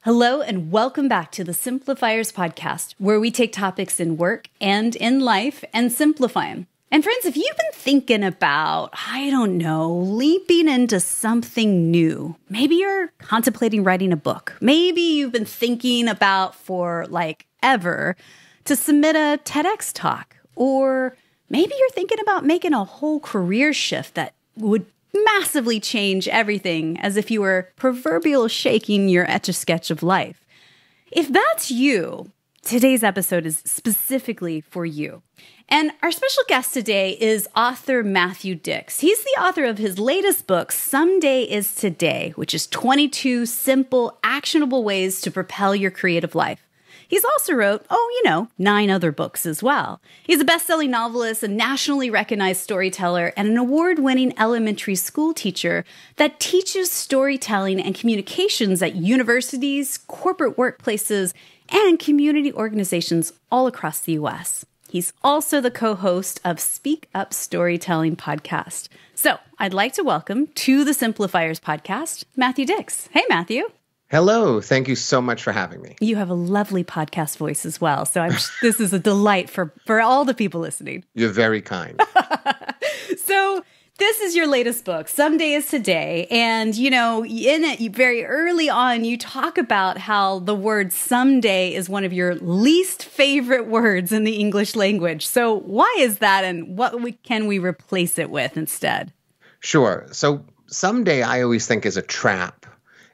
Hello and welcome back to the Simplifiers podcast, where we take topics in work and in life and simplify them. And friends, if you've been thinking about, leaping into something new, maybe you're contemplating writing a book. Maybe you've been thinking about for ever to submit a TEDx talk. Or maybe you're thinking about making a whole career shift that would massively change everything, as if you were proverbial shaking your Etch-a-Sketch of life. If that's you, today's episode is specifically for you. And our special guest today is author Matthew Dix. He's the author of his latest book, Someday is Today, which is 22 simple, actionable ways to propel your creative life. He's also wrote, 9 other books as well. He's a best-selling novelist, a nationally recognized storyteller, and an award-winning elementary school teacher that teaches storytelling and communications at universities, corporate workplaces, and community organizations all across the U.S. He's also the co-host of Speak Up Storytelling podcast. So I'd like to welcome to the Simplifiers podcast, Matthew Dix. Hey, Matthew. Hello. Thank you so much for having me. You have a lovely podcast voice as well. So this is a delight for all the people listening. You're very kind. So this is your latest book, Someday is Today. And, in it, very early on, you talk about how the word someday is one of your least favorite words in the English language. So why is that, and can we replace it with instead? Sure. So someday I always think is a trap.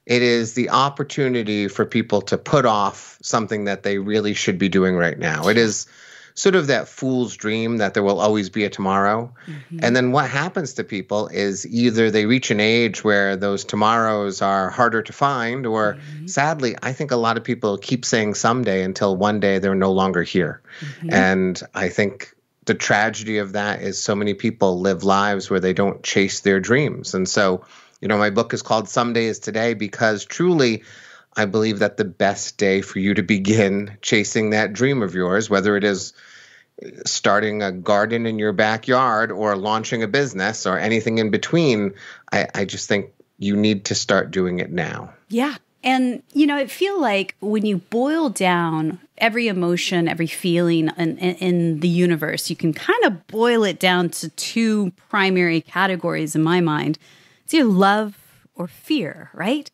It is the opportunity for people to put off something that they really should be doing right now. It is sort of that fool's dream that there will always be a tomorrow. Mm-hmm. And then what happens to people is either they reach an age where those tomorrows are harder to find, or sadly, I think a lot of people keep saying someday until one day they're no longer here. Mm-hmm. And I think the tragedy of that is so many people live lives where they don't chase their dreams. And so my book is called Someday is Today because truly, I believe that the best day for you to begin chasing that dream of yours, whether it is starting a garden in your backyard or launching a business or anything in between, I just think you need to start doing it now. Yeah. And, I feel like when you boil down every emotion, every feeling in the universe, you can kind of boil it down to 2 primary categories in my mind. It's either love or fear, right?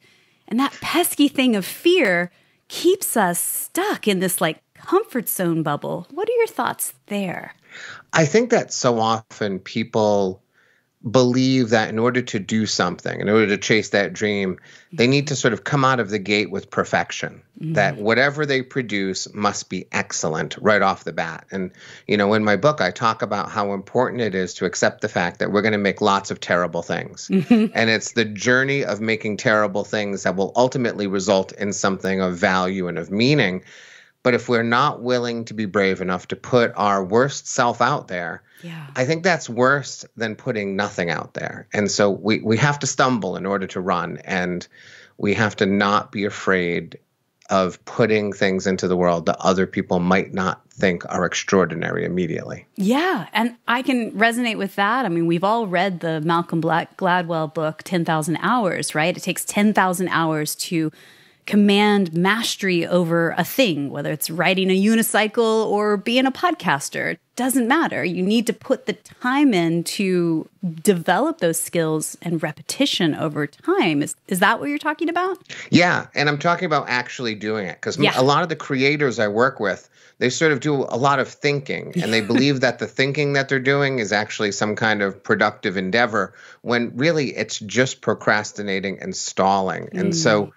And that pesky thing of fear keeps us stuck in this comfort zone bubble. What are your thoughts there? I think that so often people believe that in order to do something, in order to chase that dream, they need to sort of come out of the gate with perfection, that whatever they produce must be excellent right off the bat. And, in my book, I talk about how important it is to accept the fact that we're going to make lots of terrible things. And it's the journey of making terrible things that will ultimately result in something of value and of meaning. But if we're not willing to be brave enough to put our worst self out there, I think that's worse than putting nothing out there. And so we have to stumble in order to run, and we have to not be afraid of putting things into the world that other people might not think are extraordinary immediately. Yeah, and I can resonate with that. I mean, we've all read the Malcolm Gladwell book, 10,000 Hours, right? It takes 10,000 hours to command mastery over a thing, whether it's riding a unicycle or being a podcaster. It doesn't matter. You need to put the time in to develop those skills and repetition over time. Is that what you're talking about? Yeah, and I'm talking about actually doing it, because a lot of the creators I work with, they sort of do a lot of thinking, and they believe that the thinking that they're doing is actually some kind of productive endeavor, when really it's just procrastinating and stalling. And so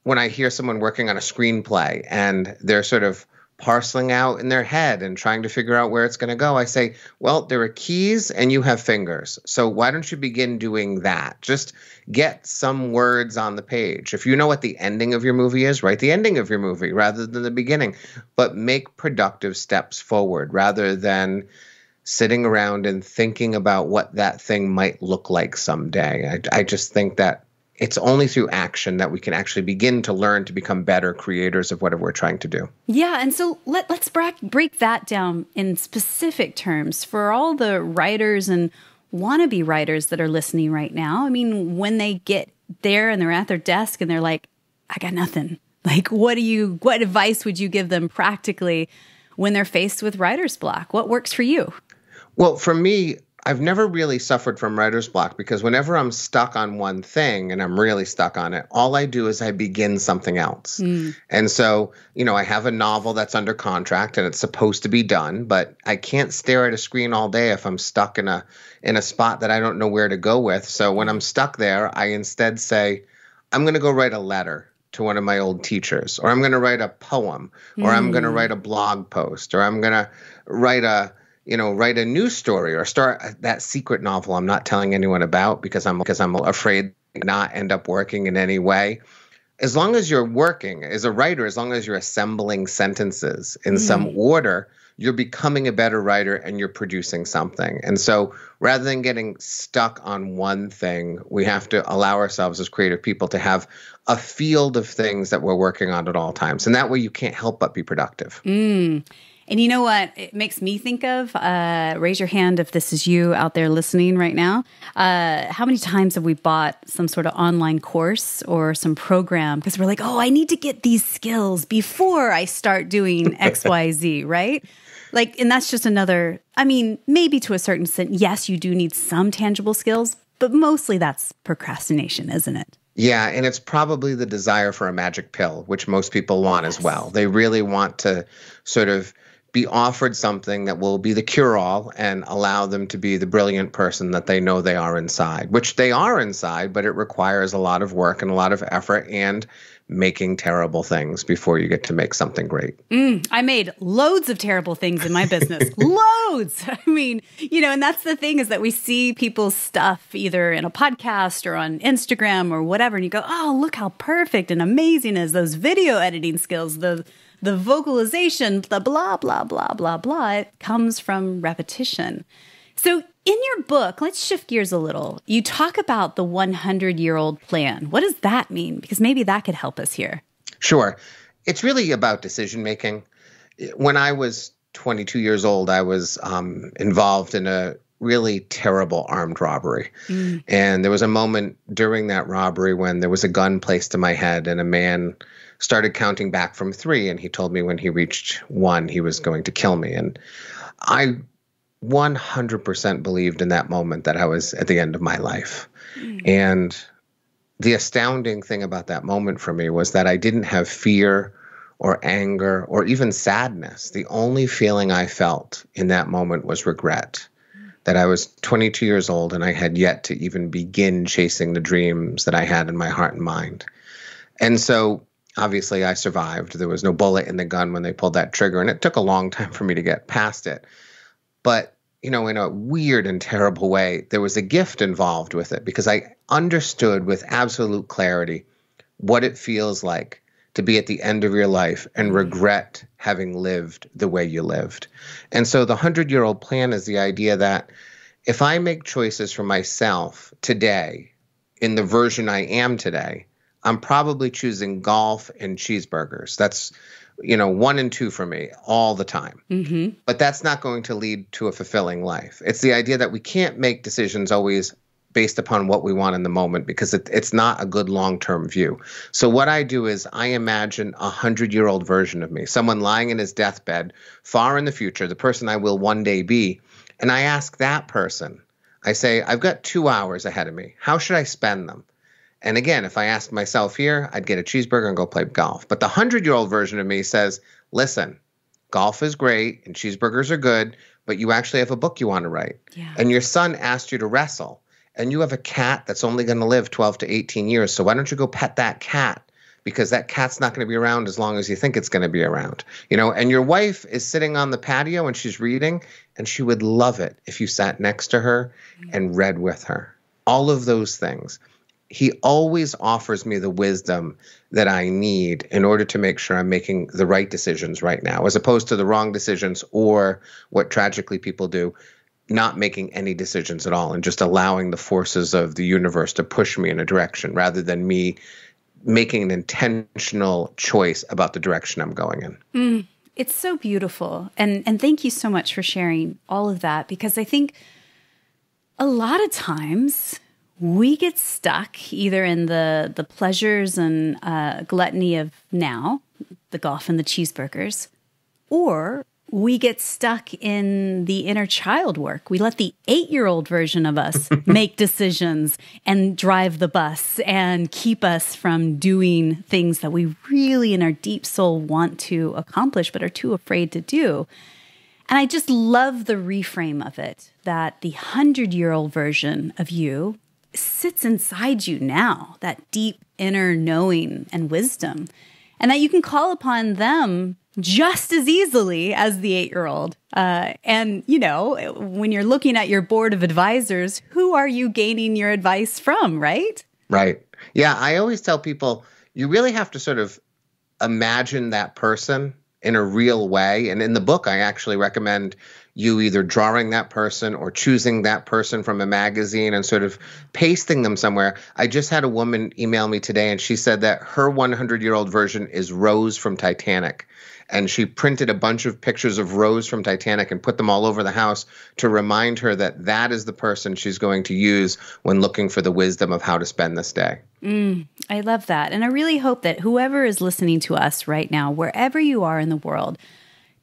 when I hear someone working on a screenplay and they're sort of parceling out in their head and trying to figure out where it's going to go, I say, well, there are keys and you have fingers. So why don't you begin doing that? Just get some words on the page. If you know what the ending of your movie is, write the ending of your movie rather than the beginning. But make productive steps forward rather than sitting around and thinking about what that thing might look like someday. I just think that it's only through action that we can actually begin to learn to become better creators of whatever we're trying to do. Yeah, and so let's break that down in specific terms for all the writers and wannabe writers that are listening right now. I mean, when they get there and they're at their desk and they're like, I got nothing. Like, what advice would you give them practically when they're faced with writer's block? What works for you? Well, for me, I've never really suffered from writer's block because whenever I'm stuck on one thing and I'm really stuck on it, all I do is I begin something else. And so, I have a novel that's under contract and it's supposed to be done, but I can't stare at a screen all day if I'm stuck in a spot that I don't know where to go with. So when I'm stuck there, I instead say, I'm going to go write a letter to one of my old teachers, or I'm going to write a poem, or I'm going to write a blog post, or I'm going to write a news story or start that secret novel I'm not telling anyone about because I'm afraid to not end up working in any way. As long as you're working as a writer, as long as you're assembling sentences in some order, you're becoming a better writer and you're producing something. And so rather than getting stuck on one thing, we have to allow ourselves as creative people to have a field of things that we're working on at all times. And that way you can't help but be productive. And you know what it makes me think of? Raise your hand if this is you out there listening right now. How many times have we bought some sort of online course or some program because we're like, oh, I need to get these skills before I start doing X, Y, Z, right? Like, and that's just another, maybe to a certain extent, yes, you do need some tangible skills, but mostly that's procrastination, isn't it? Yeah, and it's probably the desire for a magic pill, which most people want as well. They really want to sort of be offered something that will be the cure-all and allow them to be the brilliant person that they know they are inside, which they are inside, but it requires a lot of work and a lot of effort and making terrible things before you get to make something great. I made loads of terrible things in my business. Loads. And that's the thing is that we see people's stuff either in a podcast or on Instagram or whatever, and you go, oh, look how perfect and amazing is those video editing skills, the vocalization, the blah, blah, blah, blah, blah. It comes from repetition. So in your book, let's shift gears a little. You talk about the 100-year-old plan. What does that mean? Because maybe that could help us here. Sure. It's really about decision making. When I was 22 years old, I was involved in a really terrible armed robbery. And there was a moment during that robbery when there was a gun placed to my head and a man started counting back from 3. And he told me when he reached 1, he was going to kill me. And I 100% believed in that moment that I was at the end of my life. And the astounding thing about that moment for me was that I didn't have fear or anger or even sadness. The only feeling I felt in that moment was regret, that I was 22 years old and I had yet to even begin chasing the dreams that I had in my heart and mind. And so obviously I survived. There was no bullet in the gun when they pulled that trigger, and it took a long time for me to get past it. But, in a weird and terrible way, there was a gift involved with it because I understood with absolute clarity what it feels like to be at the end of your life and regret having lived the way you lived. And so the 100-year-old plan is the idea that if I make choices for myself today in the version I am today, I'm probably choosing golf and cheeseburgers. That's 1 and 2 for me all the time. But that's not going to lead to a fulfilling life. It's the idea that we can't make decisions always based upon what we want in the moment because it's not a good long-term view. So what I do is I imagine a 100-year-old version of me, someone lying in his deathbed far in the future, the person I will one day be. And I ask that person, I say, I've got 2 hours ahead of me. How should I spend them? And again, if I asked myself here, I'd get a cheeseburger and go play golf. But the 100-year-old version of me says, listen, golf is great and cheeseburgers are good, but you actually have a book you want to write. Yeah. And your son asked you to wrestle. And you have a cat that's only going to live 12 to 18 years. So why don't you go pet that cat? Because that cat's not going to be around as long as you think it's going to be around. And your wife is sitting on the patio and she's reading, and she would love it if you sat next to her and read with her. All of those things. He always offers me the wisdom that I need in order to make sure I'm making the right decisions right now, as opposed to the wrong decisions or what tragically people do, not making any decisions at all and just allowing the forces of the universe to push me in a direction rather than me making an intentional choice about the direction I'm going in. It's so beautiful. And thank you so much for sharing all of that, because I think a lot of times we get stuck either in the pleasures and gluttony of now, the golf and the cheeseburgers, or we get stuck in the inner child work. We let the 8-year-old version of us make decisions and drive the bus and keep us from doing things that we really in our deep soul want to accomplish but are too afraid to do. And I just love the reframe of it, that the 100-year-old version of you sits inside you now, that deep inner knowing and wisdom, and that you can call upon them just as easily as the 8-year-old. And, you know, when you're looking at your board of advisors, who are you gaining your advice from, right? Right. Yeah, I always tell people you really have to sort of imagine that person in a real way. And in the book, I actually recommend you either drawing that person or choosing that person from a magazine and sort of pasting them somewhere. I just had a woman email me today, and she said that her 100-year-old version is Rose from Titanic. And she printed a bunch of pictures of Rose from Titanic and put them all over the house to remind her that that is the person she's going to use when looking for the wisdom of how to spend this day. I love that. And I really hope that whoever is listening to us right now, wherever you are in the world,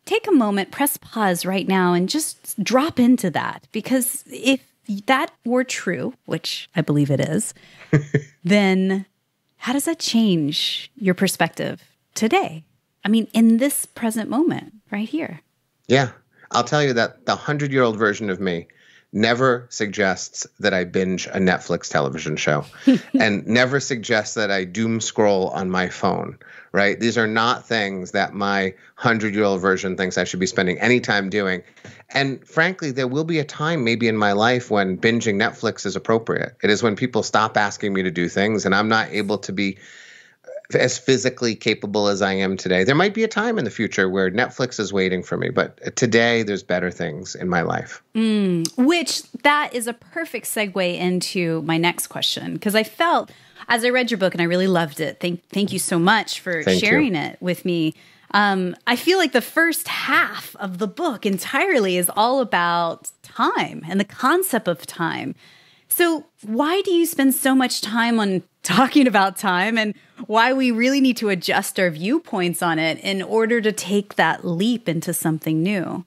take a moment, press pause right now, and just drop into that. Because if that were true, which I believe it is, then how does that change your perspective today? I mean, in this present moment, right here. Yeah. I'll tell you that the 100-year-old version of me never suggests that I binge a Netflix television show and never suggests that I doom scroll on my phone, right? These are not things that my 100-year-old version thinks I should be spending any time doing. And frankly, there will be a time maybe in my life when binging Netflix is appropriate. It is when people stop asking me to do things and I'm not able to be as physically capable as I am today. There might be a time in the future where Netflix is waiting for me, but today there's better things in my life. Which that is a perfect segue into my next question, because I felt, as I read your book, and I really loved it, thank you so much for sharing it with me. I feel like the first half of the book entirely is all about time and the concept of time. So why do you spend so much time on talking about time, and why we really need to adjust our viewpoints on it in order to take that leap into something new?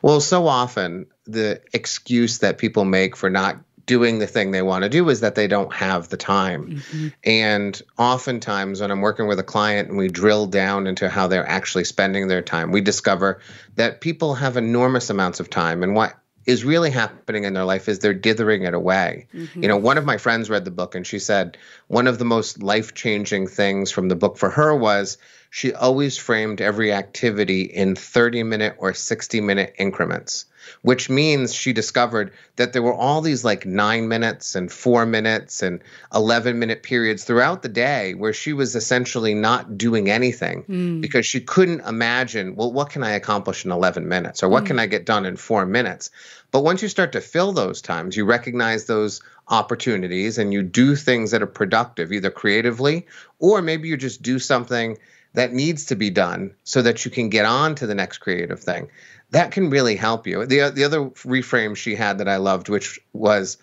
Well, so often the excuse that people make for not doing the thing they want to do is that they don't have the time. And oftentimes when I'm working with a client and we drill down into how they're actually spending their time, we discover that people have enormous amounts of time. And what is really happening in their life is they're dithering it away. You know, one of my friends read the book and she said one of the most life-changing things from the book for her was she always framed every activity in 30-minute or 60-minute increments, which means she discovered that there were all these like 9 minutes and 4 minutes and 11-minute periods throughout the day where she was essentially not doing anything because she couldn't imagine, well, what can I accomplish in 11 minutes or what can I get done in 4 minutes? But once you start to fill those times, you recognize those opportunities and you do things that are productive, either creatively or maybe you just do something that needs to be done so that you can get on to the next creative thing. That can really help you. The other reframe she had that I loved, which was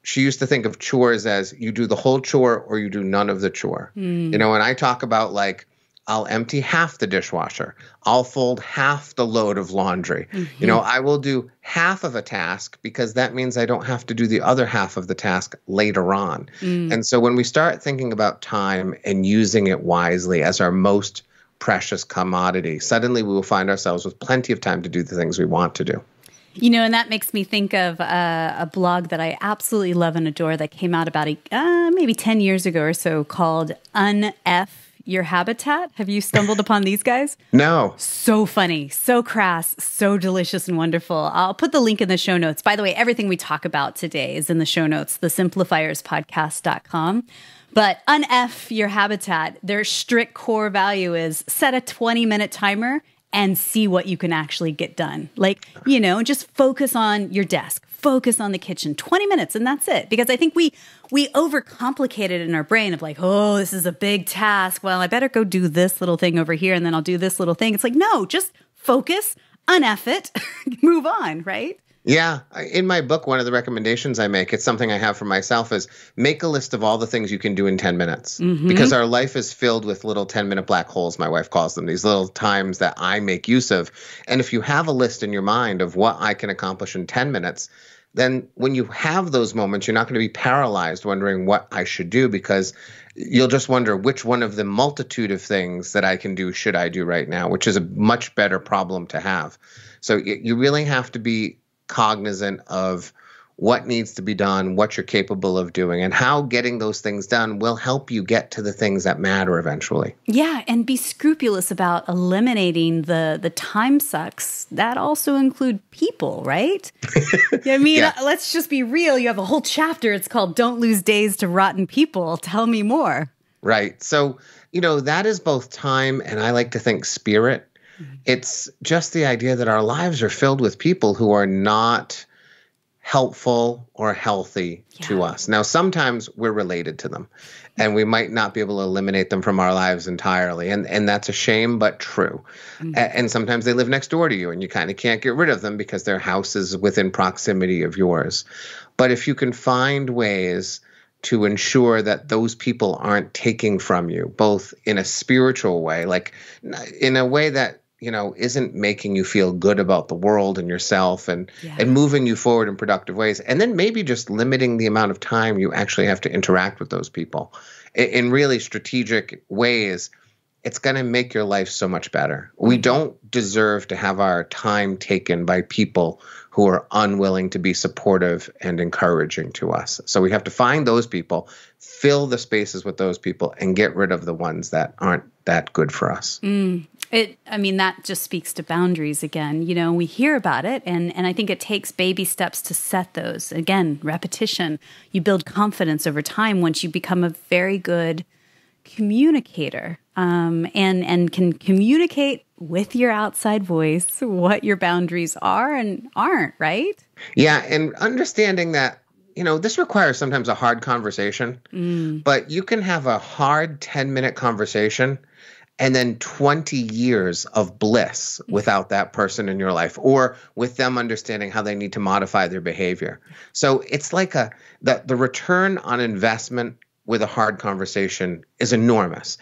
she used to think of chores as you do the whole chore or you do none of the chore. You know, and I talk about like, I'll empty half the dishwasher. I'll fold half the load of laundry. You know, I will do half of a task because that means I don't have to do the other half of the task later on. And so when we start thinking about time and using it wisely as our most precious commodity, suddenly we will find ourselves with plenty of time to do the things we want to do. You know, and that makes me think of a blog that I absolutely love and adore that came out about maybe 10 years ago or so called Unf Your Habitat. Have you stumbled upon these guys? No. So funny, so crass, so delicious and wonderful. I'll put the link in the show notes. By the way, everything we talk about today is in the show notes, thesimplifierspodcast.com. But Unf Your Habitat, their strict core value is set a 20-minute timer and see what you can actually get done. Like, you know, just focus on your desk, focus on the kitchen, 20 minutes, and that's it. Because I think we overcomplicate it in our brain of like, oh, this is a big task. Well, I better go do this little thing over here, and then I'll do this little thing. It's like, no, just focus, unf it, move on, right? Yeah. In my book, one of the recommendations I make, it's something I have for myself, is make a list of all the things you can do in 10 minutes. Because our life is filled with little 10-minute black holes, my wife calls them, these little times that I make use of. And if you have a list in your mind of what I can accomplish in 10 minutes, then when you have those moments, you're not going to be paralyzed wondering what I should do, because you'll just wonder which one of the multitude of things that I can do should I do right now, which is a much better problem to have. So you really have to be cognizant of what needs to be done, what you're capable of doing, and how getting those things done will help you get to the things that matter eventually. Yeah, and be scrupulous about eliminating the time sucks. That also include people, right? I mean, Yeah. Let's just be real. You have a whole chapter. It's called Don't Lose Days to Rotten People. Tell me more. Right. So, that is both time and, I like to think, spirit. It's just the idea that our lives are filled with people who are not helpful or healthy to us. Now, sometimes we're related to them, and we might not be able to eliminate them from our lives entirely. And that's a shame, but true. And sometimes they live next door to you, and you kind of can't get rid of them because their house is within proximity of yours. But if you can find ways to ensure that those people aren't taking from you, both in a spiritual way, like in a way that isn't making you feel good about the world and yourself, and moving you forward in productive ways. And then maybe just limiting the amount of time you actually have to interact with those people in really strategic ways. It's going to make your life so much better. We don't deserve to have our time taken by people who are unwilling to be supportive and encouraging to us. So we have to find those people, fill the spaces with those people, and get rid of the ones that aren't that good for us. That just speaks to boundaries again. We hear about it, and I think it takes baby steps to set those. Again, repetition. You build confidence over time once you become a very good communicator, and can communicate with your outside voice what your boundaries are and aren't, right? Yeah, and understanding that, this requires sometimes a hard conversation, but you can have a hard 10-minute conversation and then 20 years of bliss without that person in your life, or with them understanding how they need to modify their behavior. So it's like the return on investment with a hard conversation is enormous.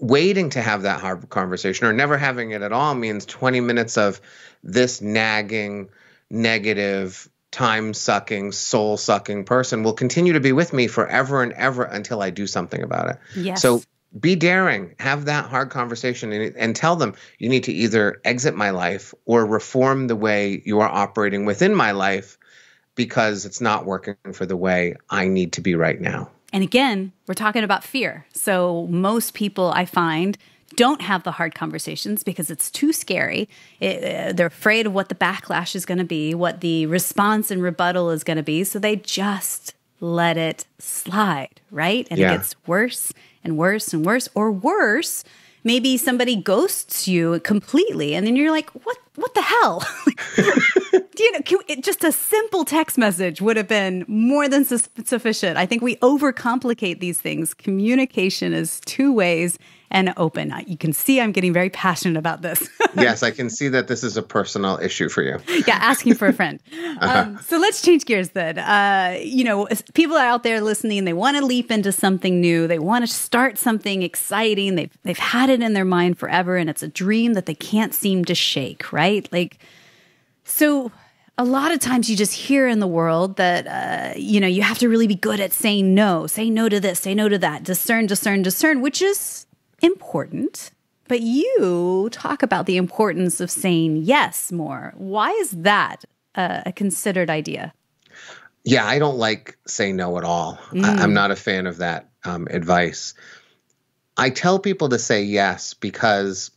Waiting to have that hard conversation or never having it at all means 20 minutes of this nagging, negative, time-sucking, soul-sucking person will continue to be with me forever and ever until I do something about it. Yes. So be daring, have that hard conversation, and tell them you need to either exit my life or reform the way you are operating within my life, because it's not working for the way I need to be right now. And again, we're talking about fear. So most people, I find, don't have the hard conversations because it's too scary. They're afraid of what the backlash is going to be, what the response and rebuttal is going to be. So they just let it slide, right? And it gets worse and worse and worse. Or worse, maybe somebody ghosts you completely, and then you're like, what the hell? Just a simple text message would have been more than sufficient. I think we overcomplicate these things. Communication is two ways and open. You can see I'm getting very passionate about this. Yes, I can see that this is a personal issue for you. Yeah, asking for a friend. So let's change gears then. People are out there listening, they want to leap into something new. They want to start something exciting. They've had it in their mind forever, and it's a dream that they can't seem to shake, right? So a lot of times you just hear in the world that, you have to really be good at saying no. Say no to this, say no to that. Discern, which is important. But you talk about the importance of saying yes more. Why is that a considered idea? Yeah, I don't like say no at all. I'm not a fan of that advice. I tell people to say yes because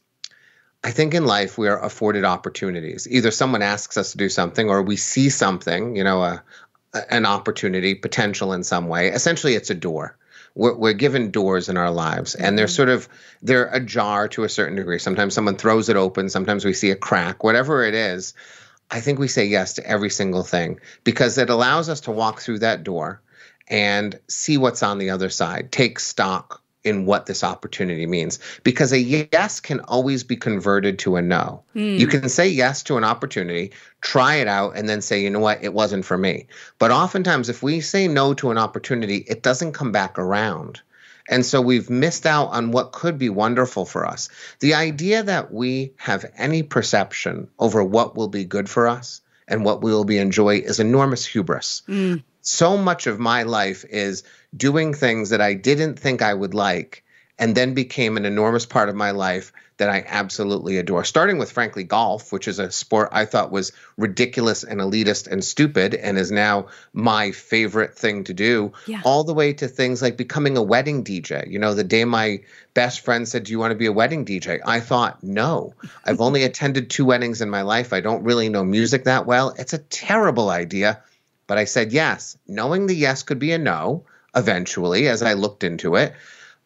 I think in life we are afforded opportunities. Either someone asks us to do something, or we see something, an opportunity, potential in some way. Essentially, it's a door. We're given doors in our lives, and they're ajar to a certain degree. Sometimes someone throws it open. Sometimes we see a crack. Whatever it is, I think we say yes to every single thing because it allows us to walk through that door and see what's on the other side, take stock in what this opportunity means, because a yes can always be converted to a no. You can say yes to an opportunity, try it out, and then say, you know what, it wasn't for me. But oftentimes if we say no to an opportunity, it doesn't come back around. And so we've missed out on what could be wonderful for us. The idea that we have any perception over what will be good for us and what we will be enjoy is enormous hubris. So much of my life is doing things that I didn't think I would like and then became an enormous part of my life that I absolutely adore. Starting with, frankly, golf, which is a sport I thought was ridiculous and elitist and stupid and is now my favorite thing to do, all the way to things like becoming a wedding DJ. You know, the day my best friend said, do you want to be a wedding DJ? I thought, no. I've only attended 2 weddings in my life. I don't really know music that well. It's a terrible idea. But I said yes, knowing the yes could be a no eventually as I looked into it,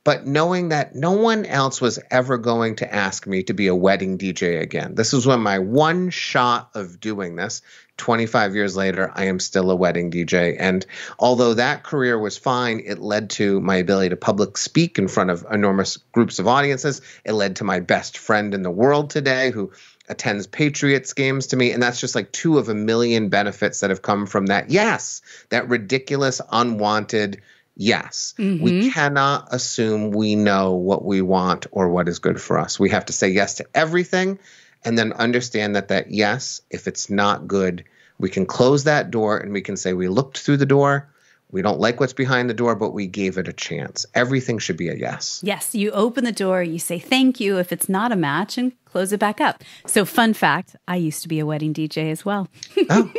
but knowing that no one else was ever going to ask me to be a wedding DJ again. This was when my one shot of doing this. 25 years later, I am still a wedding DJ. And although that career was fine, it led to my ability to public speak in front of enormous groups of audiences. It led to my best friend in the world today who attends Patriots games to me. And that's just like 2 of a million benefits that have come from that. Yes, that ridiculous, unwanted yes. We cannot assume we know what we want or what is good for us. We have to say yes to everything and then understand that yes, if it's not good, we can close that door and we can say we looked through the door. We don't like what's behind the door, but we gave it a chance. Everything should be a yes. Yes, you open the door, you say thank you if it's not a match, and close it back up. So fun fact, I used to be a wedding DJ as well. Oh.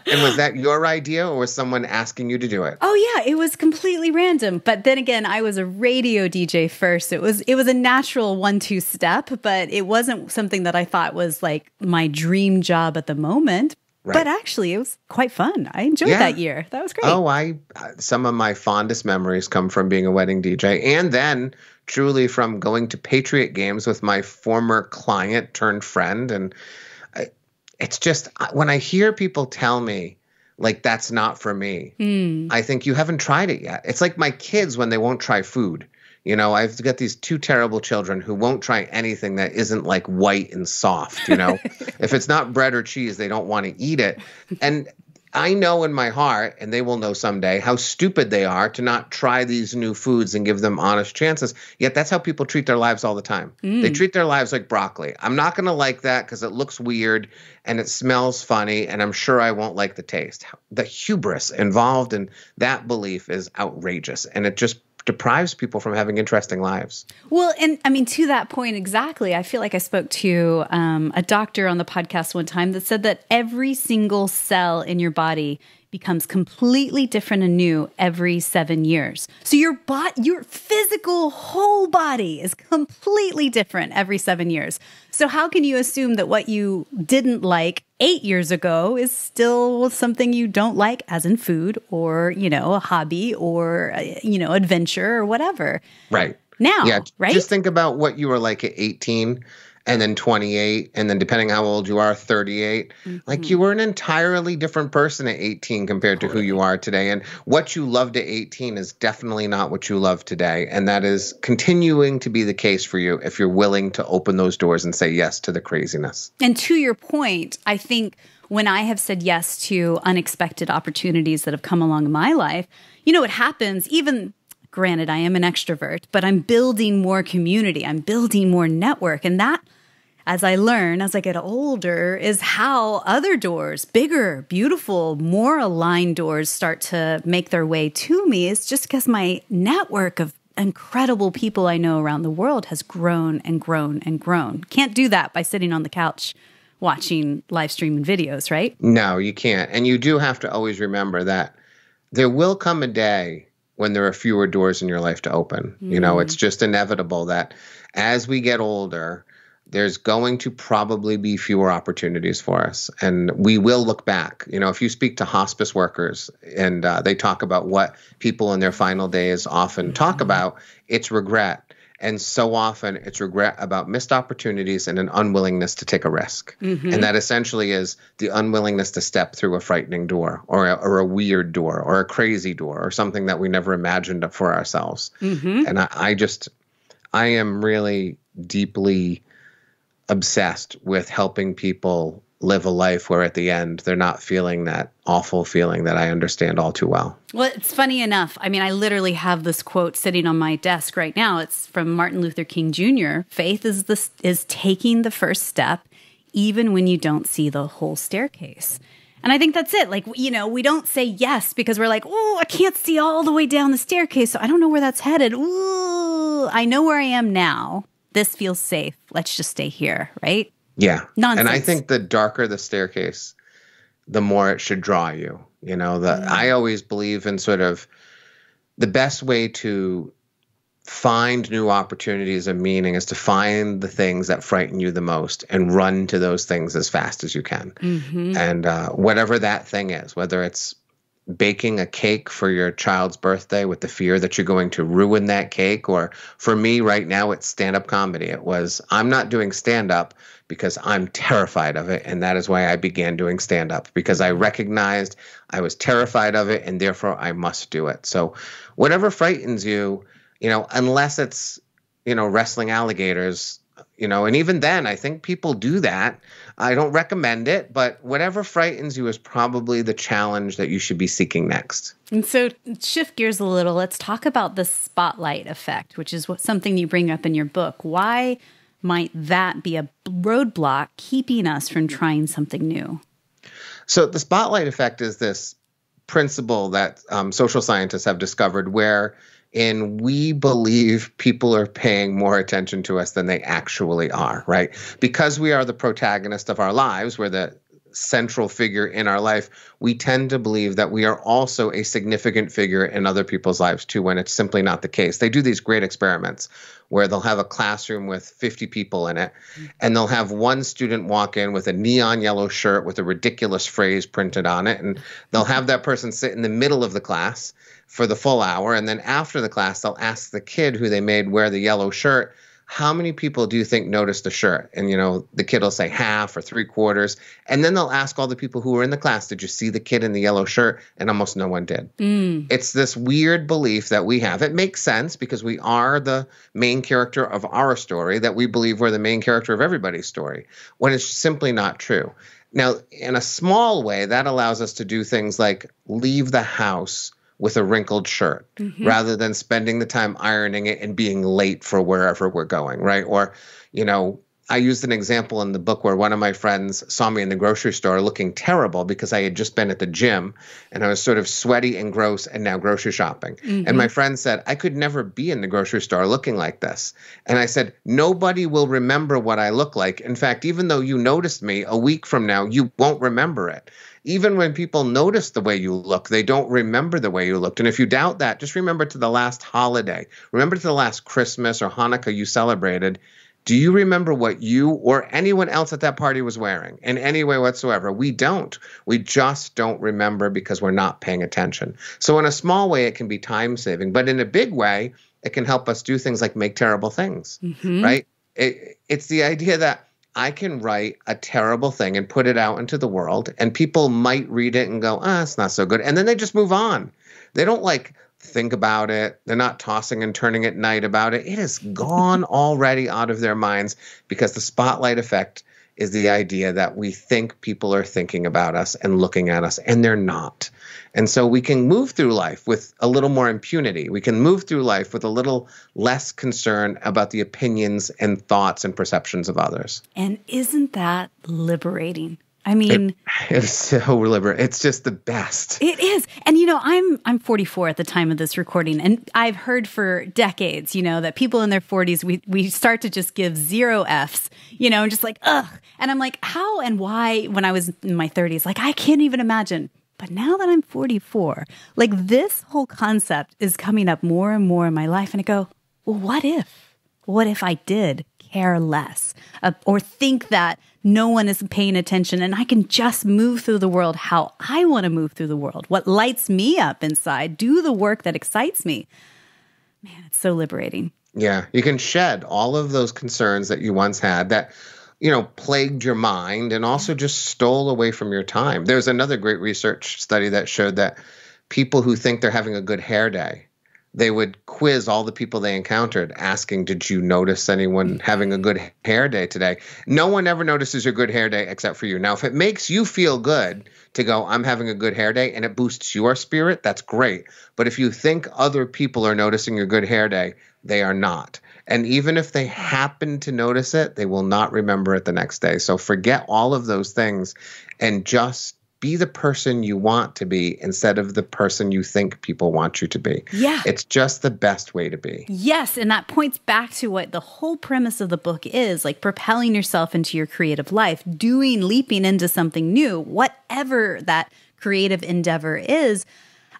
And was that your idea or was someone asking you to do it? Oh, yeah, it was completely random. But then again, I was a radio DJ first. It was a natural 1-2 step, but it wasn't something that I thought was like my dream job at the moment. Right. But actually, it was quite fun. I enjoyed that year. That was great. Oh, some of my fondest memories come from being a wedding DJ, and then truly from going to Patriot games with my former client turned friend. And it's just when I hear people tell me, like, that's not for me, I think you haven't tried it yet. It's like my kids when they won't try food. You know, I've got these 2 terrible children who won't try anything that isn't like white and soft, you know. If it's not bread or cheese, they don't want to eat it. And I know in my heart, and they will know someday, how stupid they are to not try these new foods and give them honest chances. Yet that's how people treat their lives all the time. They treat their lives like broccoli. I'm not going to like that because it looks weird and it smells funny, and I'm sure I won't like the taste. The hubris involved in that belief is outrageous, and it just deprives people from having interesting lives. Well, and I mean, to that point exactly, I feel like I spoke to a doctor on the podcast one time that said that every single cell in your body becomes completely different and new every 7 years. So your physical whole body is completely different every 7 years. So how can you assume that what you didn't like 8 years ago is still something you don't like, as in food or, you know, a hobby or, you know, adventure or whatever? Right. Now, right? Just think about what you were like at 18 and then 28, and then depending how old you are, 38. Like you were an entirely different person at 18 compared to who you are today. And what you loved at 18 is definitely not what you love today. And that is continuing to be the case for you if you're willing to open those doors and say yes to the craziness. And to your point, I think when I have said yes to unexpected opportunities that have come along in my life, you know, it happens even... Granted, I am an extrovert, but I'm building more community. I'm building more network. And that, as I learn, as I get older, is how other doors, bigger, beautiful, more aligned doors start to make their way to me. It's just because my network of incredible people I know around the world has grown and grown and grown. Can't do that by sitting on the couch watching live streaming videos, right? No, you can't. And you do have to always remember that there will come a day when there are fewer doors in your life to open. You know, it's just inevitable that as we get older, there's going to probably be fewer opportunities for us. And we will look back. You know, if you speak to hospice workers and they talk about what people in their final days often talk about, it's regret. And so often it's regret about missed opportunities and an unwillingness to take a risk. And that essentially is the unwillingness to step through a frightening door or a weird door or a crazy door or something that we never imagined for ourselves. And I am really deeply obsessed with helping people live a life where at the end they're not feeling that awful feeling that I understand all too well. Well, it's funny enough. I mean, I literally have this quote sitting on my desk right now. It's from Martin Luther King Jr. Faith is taking the first step even when you don't see the whole staircase. And I think that's it. Like, you know, we don't say yes because we're like, oh, I can't see all the way down the staircase, so I don't know where that's headed. Ooh, I know where I am now. This feels safe. Let's just stay here, right? Yeah. Nonsense. And I think the darker the staircase, the more it should draw you. You know, I always believe in sort of the best way to find new opportunities of meaning is to find the things that frighten you the most and run to those things as fast as you can. And whatever that thing is, whether it's baking a cake for your child's birthday with the fear that you're going to ruin that cake, or for me right now, it's stand-up comedy. I'm not doing stand-up because I'm terrified of it. And that is why I began doing stand-up, because I recognized I was terrified of it and therefore I must do it. So whatever frightens you, you know, unless it's, you know, wrestling alligators, you know, and even then I think people do that. I don't recommend it, but whatever frightens you is probably the challenge that you should be seeking next. And so shift gears a little. Let's talk about the spotlight effect, which is something you bring up in your book. Why might that be a roadblock keeping us from trying something new? So the spotlight effect is this principle that social scientists have discovered wherein we believe people are paying more attention to us than they actually are, right? Because we are the protagonist of our lives, we're the central figure in our life, we tend to believe that we are also a significant figure in other people's lives too, when it's simply not the case. They do these great experiments where they'll have a classroom with 50 people in it, and they'll have one student walk in with a neon yellow shirt with a ridiculous phrase printed on it, and they'll have that person sit in the middle of the class for the full hour, and then after the class, they'll ask the kid who they made wear the yellow shirt, how many people do you think noticed the shirt? And, you know, the kid will say half or 3/4. And then they'll ask all the people who were in the class, did you see the kid in the yellow shirt? And almost no one did. It's this weird belief that we have. It makes sense because we are the main character of our story, that we believe we're the main character of everybody's story, when it's simply not true. Now, in a small way, that allows us to do things like leave the house with a wrinkled shirt rather than spending the time ironing it and being late for wherever we're going, right? Or, you know, I used an example in the book where one of my friends saw me in the grocery store looking terrible because I had just been at the gym and I was sort of sweaty and gross and now grocery shopping. And my friend said, I could never be in the grocery store looking like this. And I said, nobody will remember what I look like. In fact, even though you noticed me a week from now, you won't remember it. Even when people notice the way you look, they don't remember the way you looked. And if you doubt that, just remember to the last holiday. Remember to the last Christmas or Hanukkah you celebrated. Do you remember what you or anyone else at that party was wearing in any way whatsoever? We don't. We just don't remember because we're not paying attention. So in a small way, it can be time saving. But in a big way, it can help us do things like make terrible things, right? It's the idea that I can write a terrible thing and put it out into the world, and people might read it and go, it's not so good. And then they just move on. They don't like think about it. They're not tossing and turning at night about it. It is gone already out of their minds because the spotlight effect is the idea that we think people are thinking about us and looking at us, and they're not. And so we can move through life with a little more impunity. We can move through life with a little less concern about the opinions and thoughts and perceptions of others. And isn't that liberating? I mean, it's so liberating. It's just the best. It is. And, you know, I'm 44 at the time of this recording, and I've heard for decades, you know, that people in their 40s, we start to just give 0 Fs, you know, and just like, ugh. And I'm like, how and why when I was in my 30s? Like, I can't even imagine. But now that I'm 44, like this whole concept is coming up more and more in my life. And I go, well, what if? What if I did care less or think that no one is paying attention and I can just move through the world how I want to move through the world, what lights me up inside, do the work that excites me? Man, it's so liberating. Yeah, you can shed all of those concerns that you once had that, plagued your mind and also just stole away from your time. There's another great research study that showed that people who think they're having a good hair day, they would quiz all the people they encountered asking, did you notice anyone having a good hair day today? No one ever notices your good hair day except for you. Now, if it makes you feel good to go, I'm having a good hair day, and it boosts your spirit, that's great. But if you think other people are noticing your good hair day, they are not. And even if they happen to notice it, they will not remember it the next day. So forget all of those things and just be the person you want to be instead of the person you think people want you to be. Yeah. It's just the best way to be. Yes. And that points back to what the whole premise of the book is, like propelling yourself into your creative life, leaping into something new, whatever that creative endeavor is.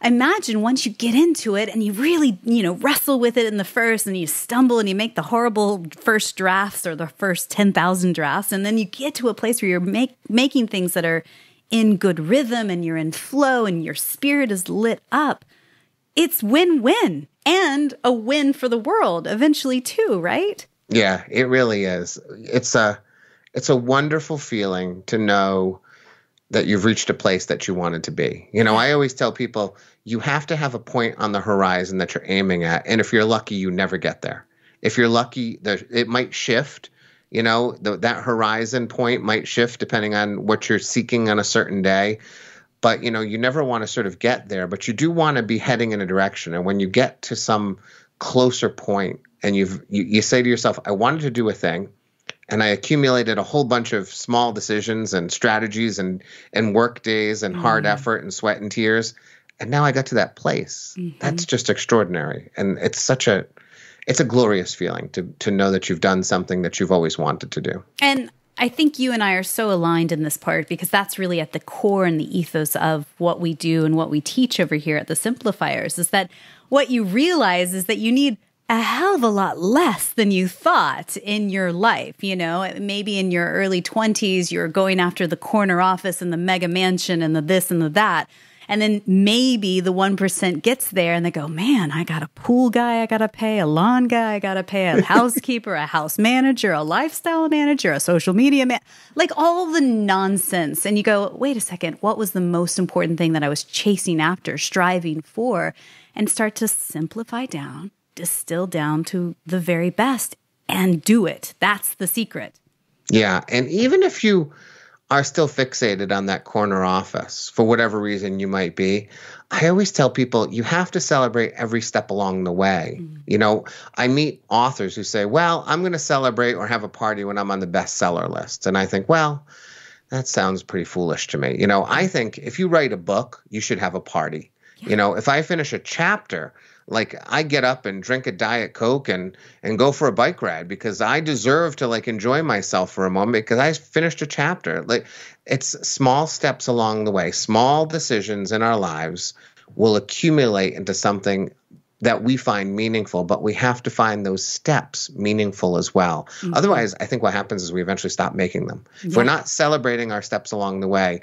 Imagine once you get into it and you really, wrestle with it in the first and you stumble and you make the horrible first drafts or the first 10,000 drafts. And then you get to a place where you're making things that are in good rhythm and you're in flow and your spirit is lit up. It's win-win and a win for the world eventually too, right? Yeah, it really is. It's a wonderful feeling to know that you've reached a place that you wanted to be. I always tell people you have to have a point on the horizon that you're aiming at. And if you're lucky, you never get there. If you're lucky, it might shift. That horizon point might shift depending on what you're seeking on a certain day. But, you never want to sort of get there, but you do want to be heading in a direction. And when you get to some closer point and you say to yourself, I wanted to do a thing, and I accumulated a whole bunch of small decisions and strategies and work days and hard effort and sweat and tears. And now I got to that place. Mm-hmm. That's just extraordinary. And it's a glorious feeling to know that you've done something that you've always wanted to do. And I think you and I are so aligned in this part because that's really at the core and the ethos of what we do and what we teach over here at the Simplifiers is that what you realize is that you need a hell of a lot less than you thought in your life. Maybe in your early 20s, you're going after the corner office and the mega mansion and the this and the that. And then maybe the 1% gets there and they go, man, I got a pool guy I got to pay, a lawn guy I got to pay, a housekeeper, a house manager, a lifestyle manager, a social media man, like all the nonsense. And you go, wait a second, what was the most important thing that I was chasing after, striving for? And start to simplify down, distill down to the very best and do it. That's the secret. Yeah. And even if you are still fixated on that corner office for whatever reason you might be, I always tell people you have to celebrate every step along the way. Mm-hmm. I meet authors who say, well, I'm going to celebrate or have a party when I'm on the bestseller list. And I think, well, that sounds pretty foolish to me. I think if you write a book, you should have a party. Yeah. If I finish a chapter, like I get up and drink a Diet Coke and go for a bike ride because I deserve to enjoy myself for a moment because I finished a chapter. It's small steps along the way. Small decisions in our lives will accumulate into something that we find meaningful, but we have to find those steps meaningful as well. Mm-hmm. Otherwise, I think what happens is we eventually stop making them. Yeah. If we're not celebrating our steps along the way,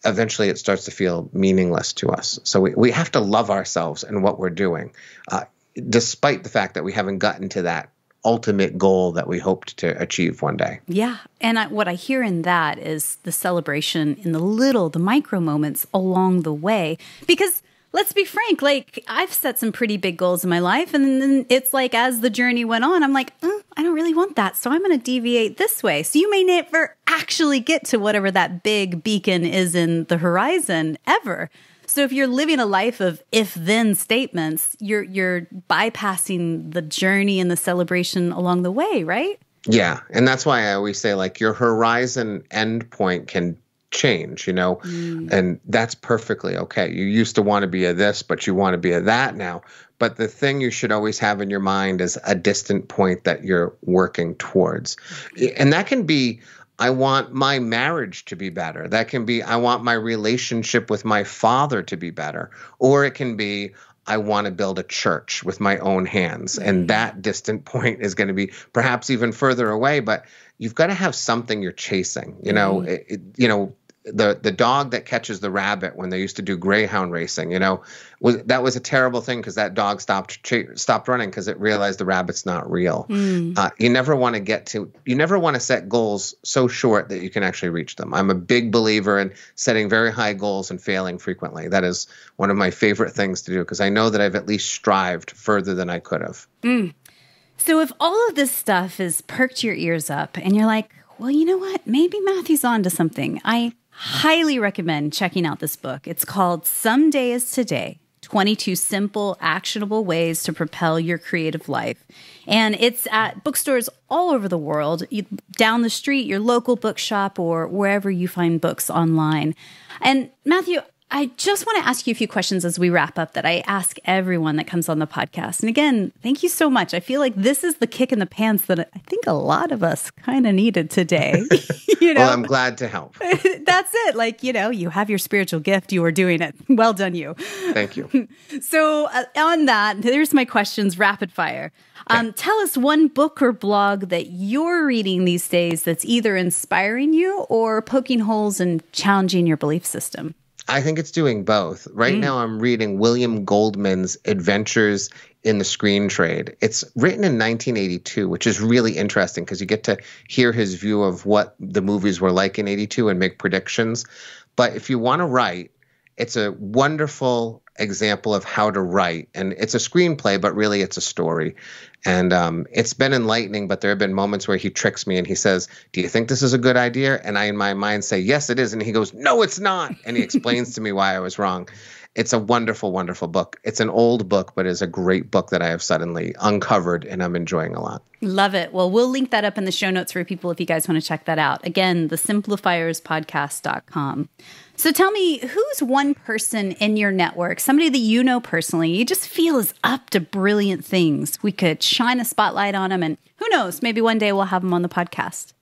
eventually it starts to feel meaningless to us. So we have to love ourselves and what we're doing, despite the fact that we haven't gotten to that ultimate goal that we hoped to achieve one day. Yeah. And what I hear in that is the celebration in the micro moments along the way. Because let's be frank, I've set some pretty big goals in my life. And then it's as the journey went on, I'm like, I don't really want that. So I'm going to deviate this way. So you may never actually get to whatever that big beacon is in the horizon ever. So if you're living a life of if-then statements, you're bypassing the journey and the celebration along the way, right? Yeah. And that's why I always say your horizon endpoint can change, and that's perfectly okay. You used to want to be a this, but you want to be a that now. But the thing you should always have in your mind is a distant point that you're working towards. And that can be, I want my marriage to be better. That can be, I want my relationship with my father to be better. Or it can be, I want to build a church with my own hands. And that distant point is going to be perhaps even further away, but you've got to have something you're chasing. the dog that catches the rabbit when they used to do greyhound racing, that was a terrible thing because that dog stopped running because it realized the rabbit's not real. You never want to set goals so short that you can actually reach them. I'm a big believer in setting very high goals and failing frequently. That is one of my favorite things to do because I know that I've at least strived further than I could have. So if all of this stuff has perked your ears up and you're like, well, you know what? Maybe Matthew's on to something. I highly recommend checking out this book. It's called Someday is Today, 22 Simple, Actionable Ways to Propel Your Creative Life. And it's at bookstores all over the world, down the street, your local bookshop, or wherever you find books online. And Matthew, I just want to ask you a few questions as we wrap up that I ask everyone that comes on the podcast. And again, thank you so much. I feel like this is the kick in the pants that I think a lot of us kind of needed today. Well, I'm glad to help. That's it. Like, you have your spiritual gift. You are doing it. Well done, you. Thank you. So on that, here's my questions, rapid fire. Okay. Tell us one book or blog that you're reading these days that's either inspiring you or poking holes and challenging your belief system. I think it's doing both. Right now I'm reading William Goldman's Adventures in the Screen Trade. It's written in 1982, which is really interesting because you get to hear his view of what the movies were like in 82 and make predictions. But if you want to write, it's a wonderful example of how to write. And it's a screenplay, but really it's a story. And it's been enlightening, but there have been moments where he tricks me and he says, do you think this is a good idea? And I, in my mind, say, yes, it is. And he goes, no, it's not. And he explains to me why I was wrong. It's a wonderful, wonderful book. It's an old book, but it's a great book that I have suddenly uncovered and I'm enjoying a lot. Love it. Well, we'll link that up in the show notes for people if you guys want to check that out. Again, the simplifierspodcast.com. So tell me, who's one person in your network, somebody that you know personally, you just feel is up to brilliant things? We could shine a spotlight on them, and who knows, maybe one day we'll have them on the podcast.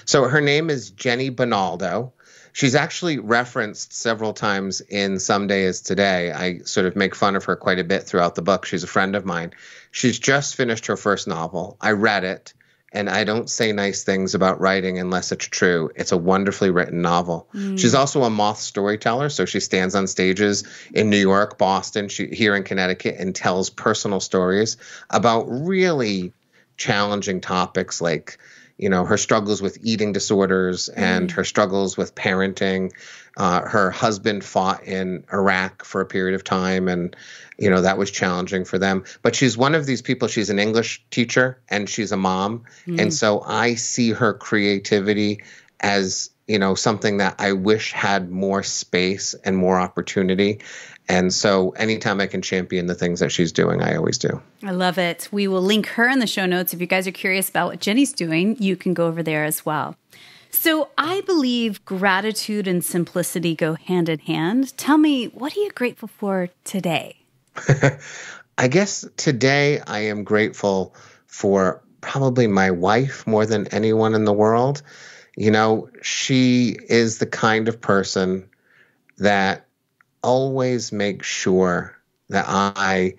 So her name is Jenny Bonaldo. She's actually referenced several times in Someday is Today. I sort of make fun of her quite a bit throughout the book. She's a friend of mine. She's just finished her first novel. I read it. And I don't say nice things about writing unless it's true. It's a wonderfully written novel. She's also a moth storyteller. So she stands on stages in New York, Boston, here in Connecticut, and tells personal stories about really challenging topics like, her struggles with eating disorders and her struggles with parenting. Her husband fought in Iraq for a period of time, and that was challenging for them. But she's one of these people. She's an English teacher and she's a mom. And so I see her creativity as, something that I wish had more space and more opportunity. And so anytime I can champion the things that she's doing, I always do. I love it. We will link her in the show notes. If you guys are curious about what Jenny's doing, you can go over there as well. So I believe gratitude and simplicity go hand in hand. Tell me, what are you grateful for today? I guess today I am grateful for probably my wife more than anyone in the world. She is the kind of person that always makes sure that I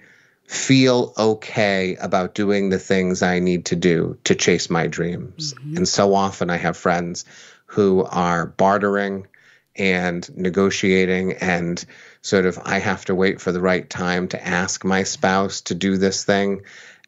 feel okay about doing the things I need to do to chase my dreams. And so often I have friends who are bartering and negotiating, and sort of I have to wait for the right time to ask my spouse to do this thing.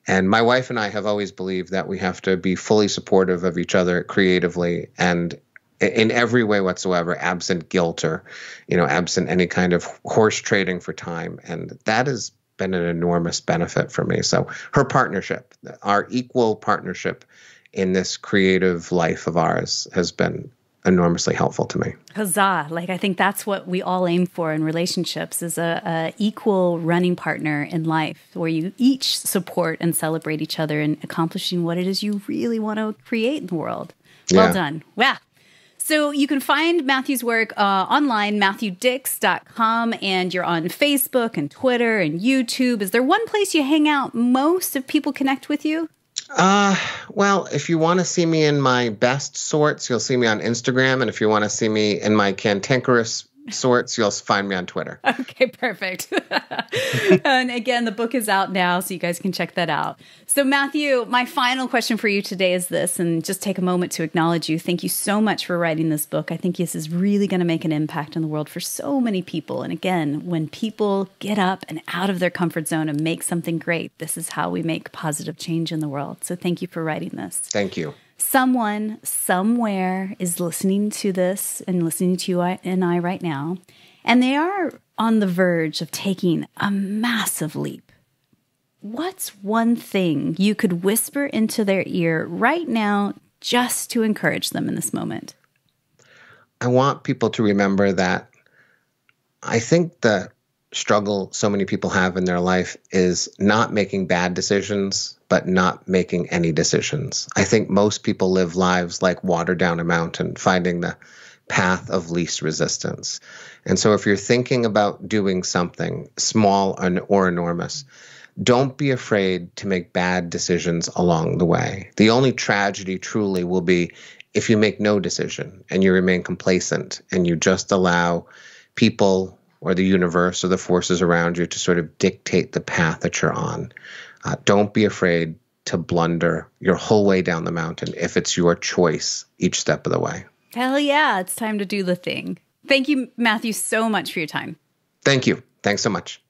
And my wife and I have always believed that we have to be fully supportive of each other creatively and in every way whatsoever, absent guilt or, absent any kind of horse trading for time. And that has been an enormous benefit for me. So her partnership, our equal partnership in this creative life of ours, has been enormously helpful to me. Huzzah. I think that's what we all aim for in relationships, is a equal running partner in life where you each support and celebrate each other in accomplishing what it is you really want to create in the world. Well done. Wow. So you can find Matthew's work online, MatthewDix.com, and you're on Facebook and Twitter and YouTube. Is there one place you hang out most if people connect with you? Well, if you want to see me in my best sorts, you'll see me on Instagram. And if you want to see me in my cantankerous sorts, you'll find me on Twitter. Okay, perfect. And again, the book is out now, so you guys can check that out. So Matthew, my final question for you today is this, and just take a moment to acknowledge you. Thank you so much for writing this book. I think this is really going to make an impact in the world for so many people. And again, when people get up and out of their comfort zone and make something great, this is how we make positive change in the world. So thank you for writing this. Thank you. Someone somewhere is listening to this and listening to you and I right now, and they are on the verge of taking a massive leap. What's one thing you could whisper into their ear right now just to encourage them in this moment? I want people to remember that I think the struggle so many people have in their life is not making bad decisions, but not making any decisions. I think most people live lives like water down a mountain, finding the path of least resistance. And so if you're thinking about doing something small or enormous, don't be afraid to make bad decisions along the way. The only tragedy truly will be if you make no decision and you remain complacent and you just allow people or the universe or the forces around you to sort of dictate the path that you're on. Don't be afraid to blunder your whole way down the mountain if it's your choice each step of the way. Hell yeah, it's time to do the thing. Thank you, Matthew, so much for your time. Thank you. Thanks so much.